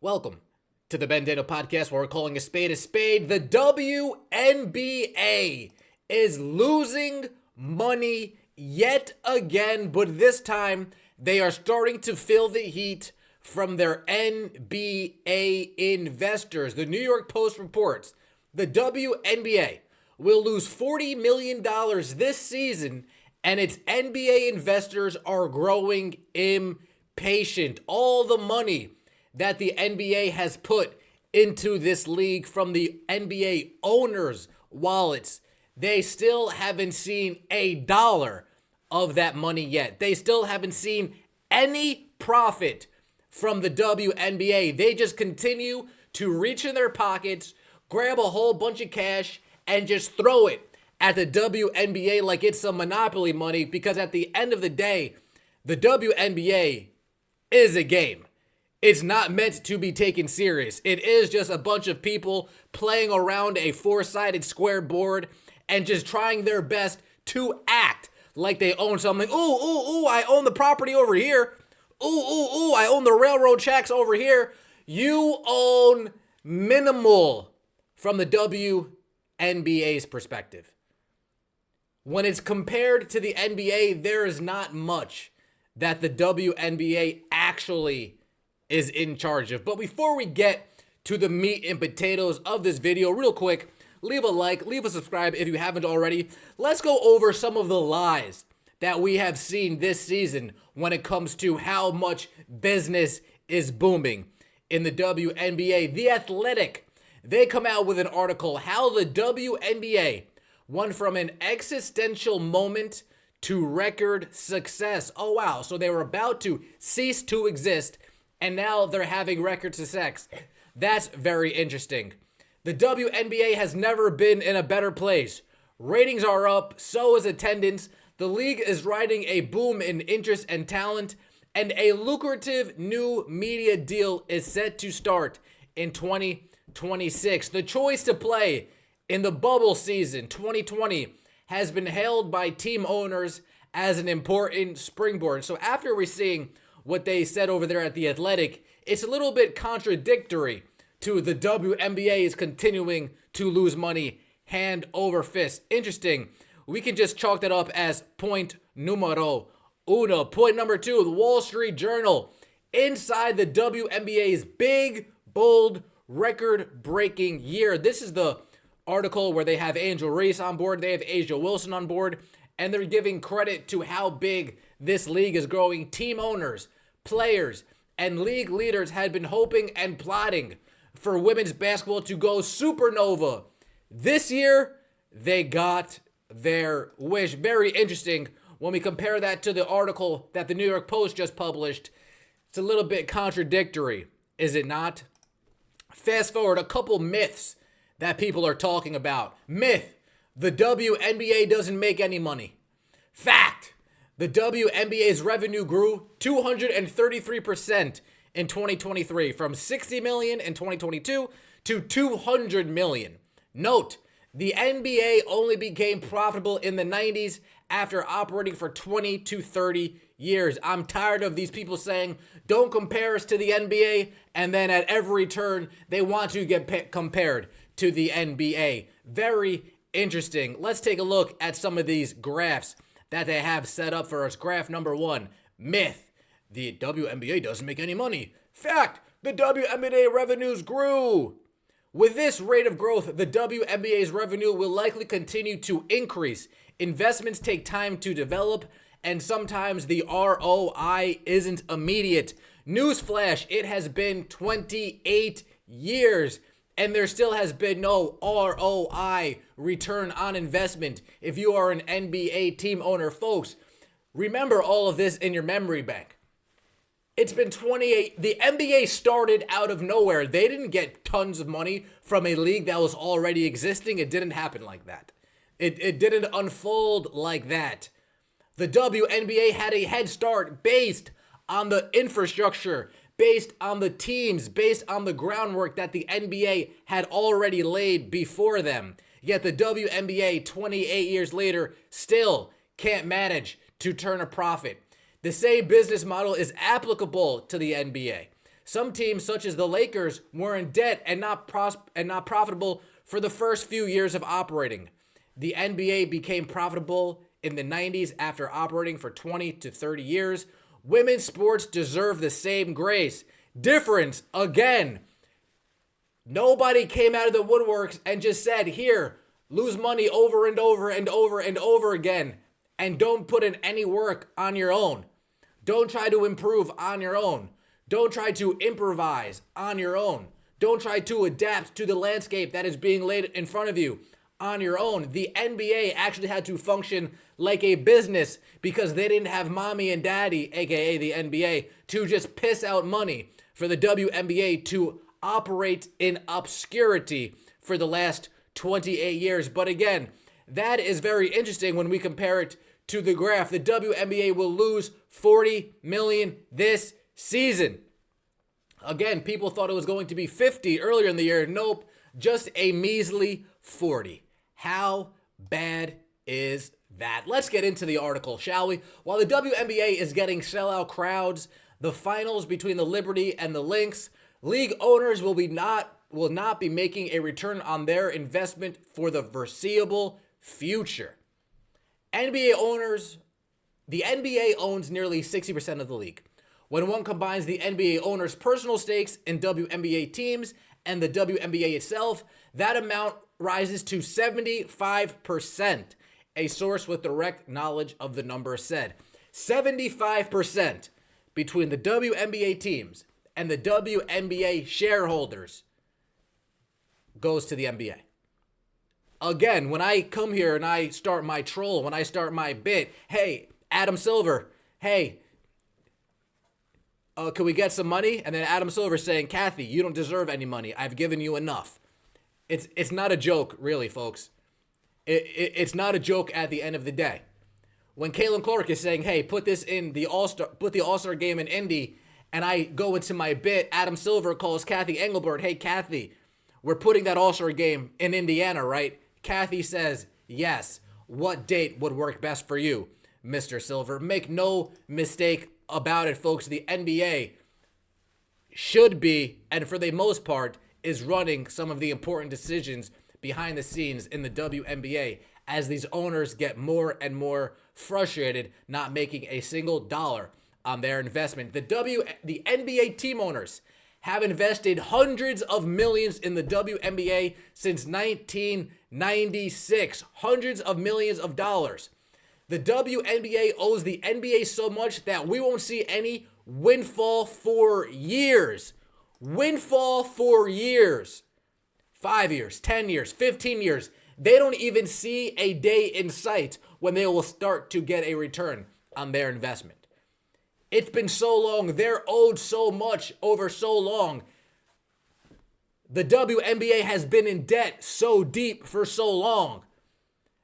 Welcome to the Ben Dano Podcast, where we're calling a spade a spade. The WNBA is losing money yet again, but this time they are starting to feel the heat from their NBA investors. The New York Post reports the WNBA will lose $40 million this season, and its NBA investors are growing impatient. All the money that the NBA has put into this league from the NBA owners' wallets, they still haven't seen a dollar of that money yet. They still haven't seen any profit from the WNBA. They just continue to reach in their pockets, grab a whole bunch of cash, and just throw it at the WNBA like it's some monopoly money, because at the end of the day, the WNBA is a game. It's not meant to be taken serious. It is just a bunch of people playing around a four-sided square board and just trying their best to act like they own something. Ooh, I own the property over here. Ooh, I own the railroad tracks over here. You own minimal from the WNBA's perspective. When it's compared to the NBA, there is not much that the WNBA actually is in charge of. But before we get to the meat and potatoes of this video, real quick, leave a like, leave a subscribe if you haven't already. Let's go over some of the lies that we have seen this season when it comes to how much business is booming in the WNBA. The Athletic, they come out with an article, how the WNBA went from an existential moment to record success. Oh wow, so they were about to cease to exist, and now they're having record success. That's very interesting. The WNBA has never been in a better place. Ratings are up, so is attendance. The league is riding a boom in interest and talent, and a lucrative new media deal is set to start in 2026. The choice to play in the bubble season 2020 has been hailed by team owners as an important springboard. So after we're seeing what they said over there at The Athletic, it's a little bit contradictory to the WNBA is continuing to lose money hand over fist. Interesting. We can just chalk that up as point numero uno. Point number two, the Wall Street Journal. Inside the WNBA's big, bold, record-breaking year. This is the article where they have Angel Reese on board. They have Asia Wilson on board. And they're giving credit to how big this league is growing. Team owners, players, and league leaders had been hoping and plotting for women's basketball to go supernova. This year, they got their wish. Very interesting when we compare that to the article that the New York Post just published. It's a little bit contradictory, is it not? Fast forward, a couple myths that people are talking about. Myth, the WNBA doesn't make any money. Fact, the WNBA's revenue grew 233% in 2023, from $60 million in 2022 to $200 million. Note, the NBA only became profitable in the 90s after operating for 20 to 30 years. I'm tired of these people saying, don't compare us to the NBA, and then at every turn, they want to get compared to the NBA. Very interesting. Let's take a look at some of these graphs that they have set up for us. Graph number one, myth, the WNBA doesn't make any money. Fact, the WNBA revenues grew. With this rate of growth, the WNBA's revenue will likely continue to increase. Investments take time to develop, and sometimes the ROI isn't immediate. Newsflash, it has been 28 years, and there still has been no ROI, return on investment. If you are an NBA team owner, folks, remember all of this in your memory bank. It's been 28. The NBA started out of nowhere. They didn't get tons of money from a league that was already existing. It didn't happen like that. It didn't unfold like that. The WNBA had a head start based on the infrastructure, based on the teams, based on the groundwork that the NBA had already laid before them. Yet the WNBA, 28 years later, still can't manage to turn a profit. The same business model is applicable to the NBA. Some teams, such as the Lakers, were in debt and not profitable for the first few years of operating. The NBA became profitable in the 90s after operating for 20 to 30 years. Women's sports deserve the same grace. Difference, again, nobody came out of the woodworks and just said, here, lose money over and over and over and over again, and don't put in any work on your own. Don't try to improve on your own. Don't try to improvise on your own. Don't try to adapt to the landscape that is being laid in front of you on your own. The NBA actually had to function like a business because they didn't have mommy and daddy, aka the NBA, to just piss out money for the WNBA to operate in obscurity for the last 28 years. But again, that is very interesting when we compare it to the graph. The WNBA will lose $40 million this season. Again, people thought it was going to be 50 earlier in the year. Nope, just a measly 40. How bad is that? Let's get into the article, shall we? While the WNBA is getting sellout crowds, the finals between the Liberty and the Lynx, league owners will not be making a return on their investment for the foreseeable future. The NBA owns nearly 60% of the league. When one combines the NBA owners' personal stakes in WNBA teams and the WNBA itself, that amount rises to 75%. A source with direct knowledge of the number said. 75% between the WNBA teams and the WNBA shareholders goes to the NBA. Again, when I come here and I start my troll, when I start my bit, hey, Adam Silver, hey, can we get some money? And then Adam Silver saying, Kathy, you don't deserve any money. I've given you enough. It's not a joke, really, folks. It's not a joke at the end of the day. When Caitlin Clark is saying, hey, put the All-Star game in Indy, and I go into my bit, Adam Silver calls Kathy Engelbert, hey, Kathy, we're putting that All-Star game in Indiana, right? Kathy says, yes. What date would work best for you, Mr. Silver? Make no mistake about it, folks. The NBA should be, and for the most part, is running some of the important decisions behind the scenes in the WNBA as these owners get more and more frustrated not making a single dollar on their investment. The NBA team owners have invested hundreds of millions in the WNBA since 1996. Hundreds of millions of dollars. The WNBA owes the NBA so much that we won't see any windfall for years. Windfall for years. 5 years, 10 years, 15 years. They don't even see a day in sight when they will start to get a return on their investment. It's been so long. They're owed so much over so long. The WNBA has been in debt so deep for so long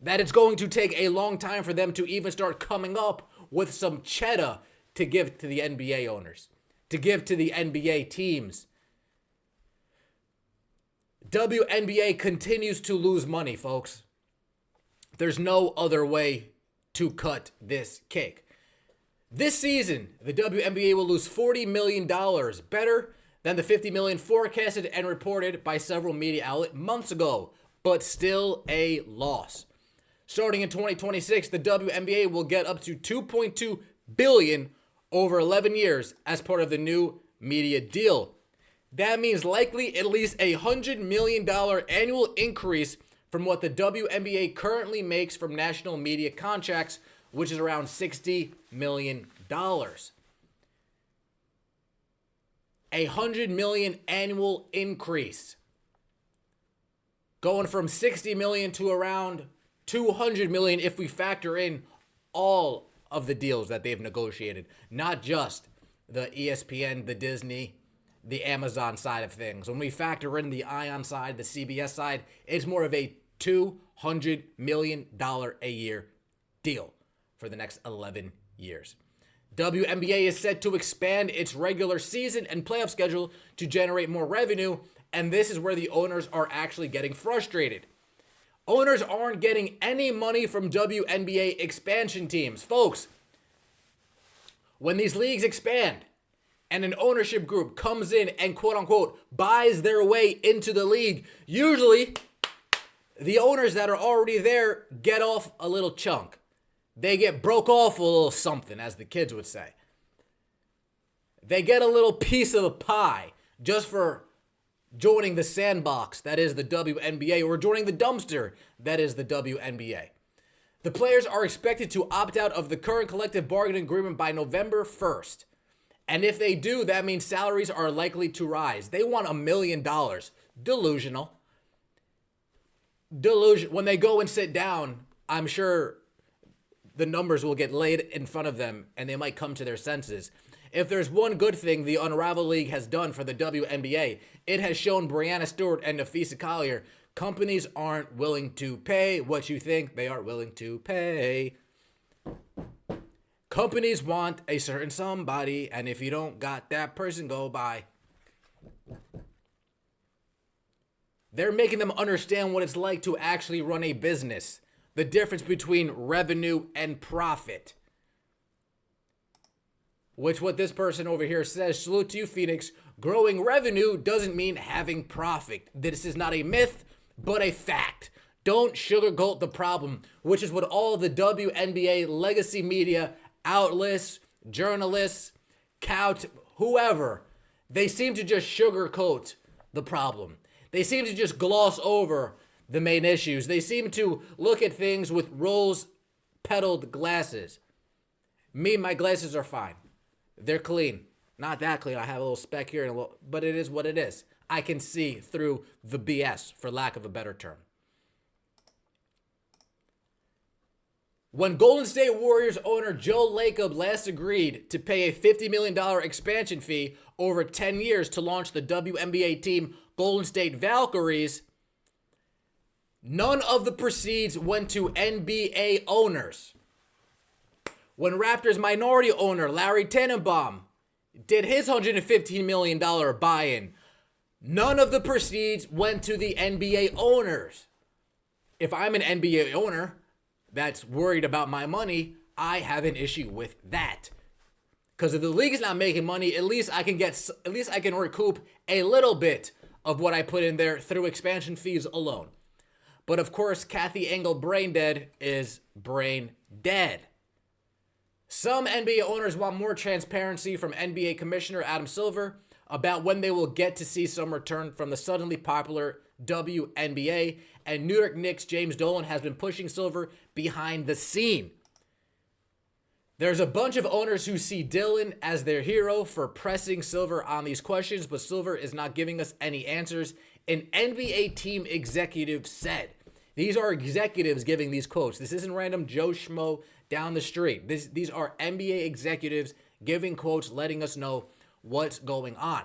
that it's going to take a long time for them to even start coming up with some cheddar to give to the NBA owners, to give to the NBA teams. WNBA continues to lose money, folks. There's no other way to cut this cake. This season, the WNBA will lose $40 million, better than the $50 million forecasted and reported by several media outlets months ago, but still a loss. Starting in 2026, the WNBA will get up to $2.2 billion over 11 years as part of the new media deal. That means likely at least a $100 million annual increase from what the WNBA currently makes from national media contracts, which is around $60 million. A $100 million annual increase. Going from $60 million to around $200 million if we factor in all of the deals that they've negotiated, not just the ESPN, the Disney, the Amazon side of things. When we factor in the Ion side, the CBS side, it's more of a $200 million a year deal for the next 11 years. WNBA is set to expand its regular season and playoff schedule to generate more revenue, and this is where the owners are actually getting frustrated. Owners aren't getting any money from WNBA expansion teams. Folks, when these leagues expand, and an ownership group comes in and quote unquote buys their way into the league, usually the owners that are already there get off a little chunk. They get broke off a little something, as the kids would say. They get a little piece of the pie just for joining the sandbox, that is the WNBA, or joining the dumpster, that is the WNBA. The players are expected to opt out of the current collective bargaining agreement by November 1st. And if they do, that means salaries are likely to rise. They want $1 million. Delusional. When they go and sit down, I'm sure the numbers will get laid in front of them and they might come to their senses. If there's one good thing the Unravel League has done for the WNBA, it has shown Brianna Stewart and Nafisa Collier companies aren't willing to pay what you think they are willing to pay. Companies want a certain somebody, and if you don't got that person, go by. They're making them understand what it's like to actually run a business. The difference between revenue and profit. Which what this person over here says, salute to you, Phoenix. Growing revenue doesn't mean having profit. This is not a myth, but a fact. Don't sugarcoat the problem, which is what all the WNBA legacy media outlets, journalists, whoever, they seem to just sugarcoat the problem. They seem to just gloss over the main issues. They seem to look at things with rose-petaled glasses. Me, my glasses are fine. They're clean. Not that clean. I have a little speck here, but it is what it is. I can see through the BS, for lack of a better term. When Golden State Warriors owner Joe Lacob last agreed to pay a $50 million expansion fee over 10 years to launch the WNBA team Golden State Valkyries, none of the proceeds went to NBA owners. When Raptors minority owner Larry Tannenbaum did his $115 million buy-in, none of the proceeds went to the NBA owners. If I'm an NBA owner that's worried about my money, I have an issue with that. Because if the league is not making money, at least I can recoup a little bit of what I put in there through expansion fees alone. But of course, Kathy Engel brain dead is brain dead. Some NBA owners want more transparency from NBA Commissioner Adam Silver about when they will get to see some return from the suddenly popular WNBA, and New York Knicks James Dolan has been pushing Silver behind the scene. There's a bunch of owners who see Dolan as their hero for pressing Silver on these questions, but Silver is not giving us any answers. An NBA team executive said. These are executives giving these quotes. This isn't random Joe Schmo down the street. These are NBA executives giving quotes, letting us know what's going on.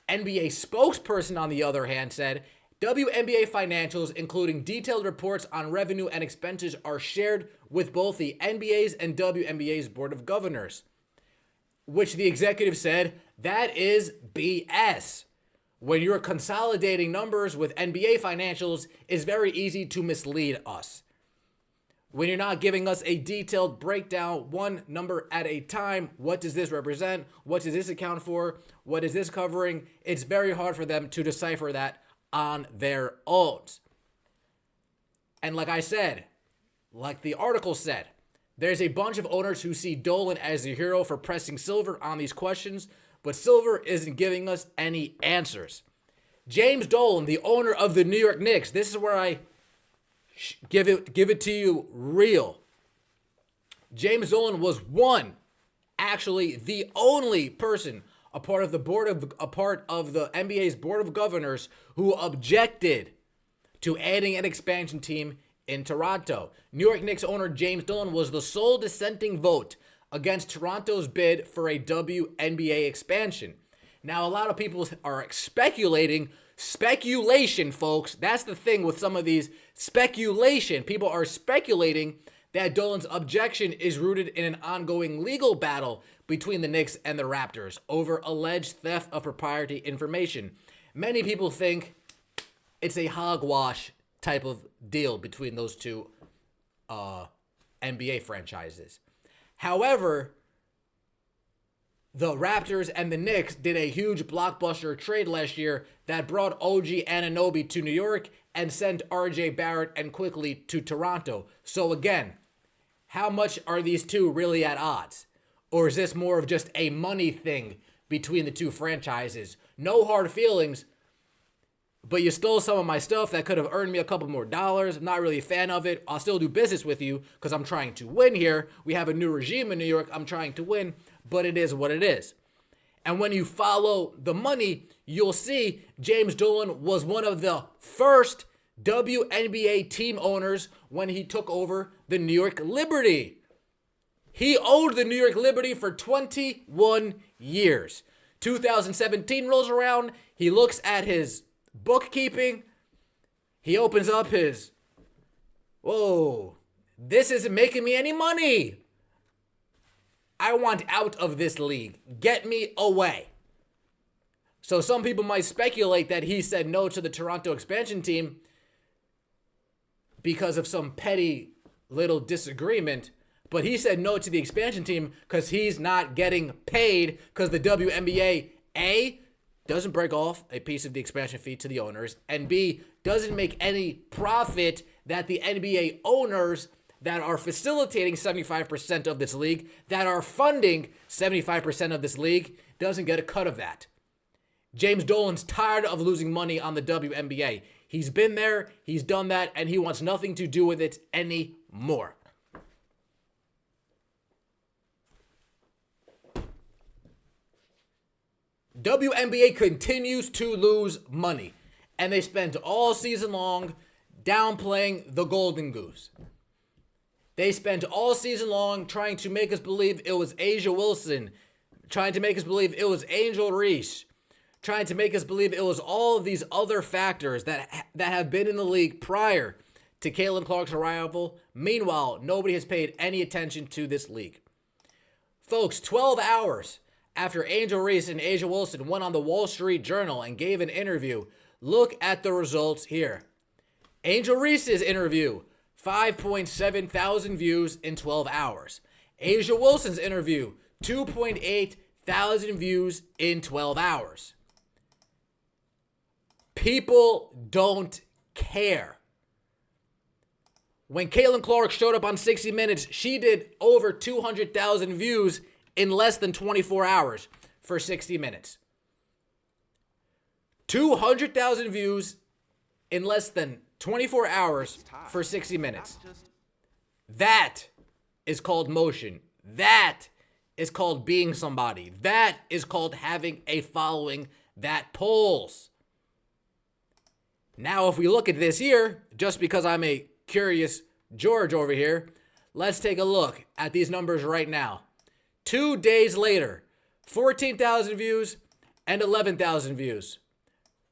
NBA spokesperson, on the other hand, said, WNBA financials, including detailed reports on revenue and expenses, are shared with both the NBA's and WNBA's Board of Governors. Which the executive said, that is BS. When you're consolidating numbers with NBA financials, it's very easy to mislead us. When you're not giving us a detailed breakdown, one number at a time, what does this represent? What does this account for? What is this covering? It's very hard for them to decipher that on their own. And like I said, like the article said, there's a bunch of owners who see Dolan as the hero for pressing Silver on these questions, but Silver isn't giving us any answers. James Dolan, the owner of the New York Knicks, this is where I give it to you real. James Dolan was the only person a part of the NBA's Board of Governors who objected to adding an expansion team in Toronto. New York Knicks owner James Dolan was the sole dissenting vote against Toronto's bid for a WNBA expansion. Now, a lot of people are speculation, folks. That's the thing with some of these speculation. People are speculating that Dolan's objection is rooted in an ongoing legal battle between the Knicks and the Raptors over alleged theft of proprietary information. Many people think it's a hogwash type of deal between those two NBA franchises. However, the Raptors and the Knicks did a huge blockbuster trade last year that brought OG Anunoby to New York and sent RJ Barrett and quickly to Toronto. So again, how much are these two really at odds? Or is this more of just a money thing between the two franchises? No hard feelings, but you stole some of my stuff that could have earned me a couple more dollars. I'm not really a fan of it. I'll still do business with you because I'm trying to win here. We have a new regime in New York. I'm trying to win, but it is what it is. And when you follow the money, you'll see James Dolan was one of the first WNBA team owners when he took over the New York Liberty. He owned the New York Liberty for 21 years. 2017 rolls around. He looks at his bookkeeping. He opens up his, whoa, this isn't making me any money. I want out of this league. Get me away. So some people might speculate that he said no to the Toronto expansion team because of some petty little disagreement. But he said no to the expansion team because he's not getting paid because the WNBA, A, doesn't break off a piece of the expansion fee to the owners, and B, doesn't make any profit that the NBA owners that are facilitating 75% of this league, that are funding 75% of this league, doesn't get a cut of that. James Dolan's tired of losing money on the WNBA. He's been there, he's done that, and he wants nothing to do with it anymore. WNBA continues to lose money, and they spent all season long downplaying the Golden Goose. They spent all season long trying to make us believe it was A'ja Wilson, trying to make us believe it was Angel Reese, trying to make us believe it was all of these other factors that have been in the league prior to Caitlin Clark's arrival. Meanwhile, nobody has paid any attention to this league. Folks, 12 hours after Angel Reese and A'ja Wilson went on the Wall Street Journal and gave an interview, look at the results here. Angel Reese's interview, 5.7 thousand views in 12 hours. A'ja Wilson's interview, 2.8 thousand views in 12 hours. People don't care. When Caitlin Clark showed up on 60 Minutes, she did over 200,000 views in less than 24 hours for 60 Minutes. 200,000 views in less than 24 hours for 60 Minutes. That is called motion. That is called being somebody. That is called having a following that polls. Now, if we look at this here, just because I'm a curious George over here, let's take a look at these numbers right now. 2 days later, 14,000 views and 11,000 views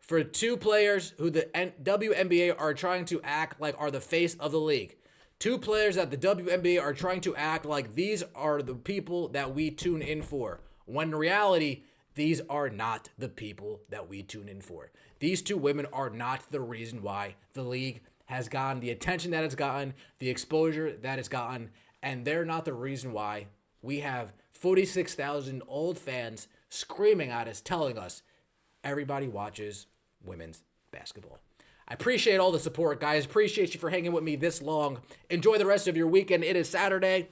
for two players who the WNBA are trying to act like are the face of the league. Two players that the WNBA are trying to act like these are the people that we tune in for, when in reality, these are not the people that we tune in for. These two women are not the reason why the league has gotten the attention that it's gotten, the exposure that it's gotten, and they're not the reason why we have 46,000 old fans screaming at us, telling us everybody watches women's basketball. I appreciate all the support, guys. Appreciate you for hanging with me this long. Enjoy the rest of your weekend. It is Saturday.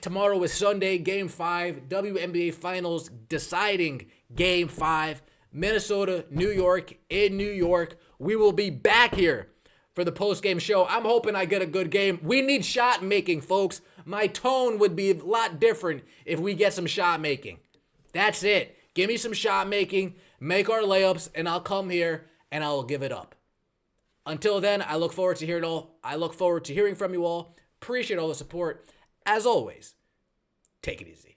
Tomorrow is Sunday, Game 5, WNBA Finals deciding Game 5. Minnesota, New York, in New York. We will be back here for the post-game show. I'm hoping I get a good game. We need shot making, folks. My tone would be a lot different if we get some shot making. That's it. Give me some shot making, make our layups, and I'll come here and I'll give it up. Until then, I look forward to hearing it all. I look forward to hearing from you all. Appreciate all the support. As always, take it easy.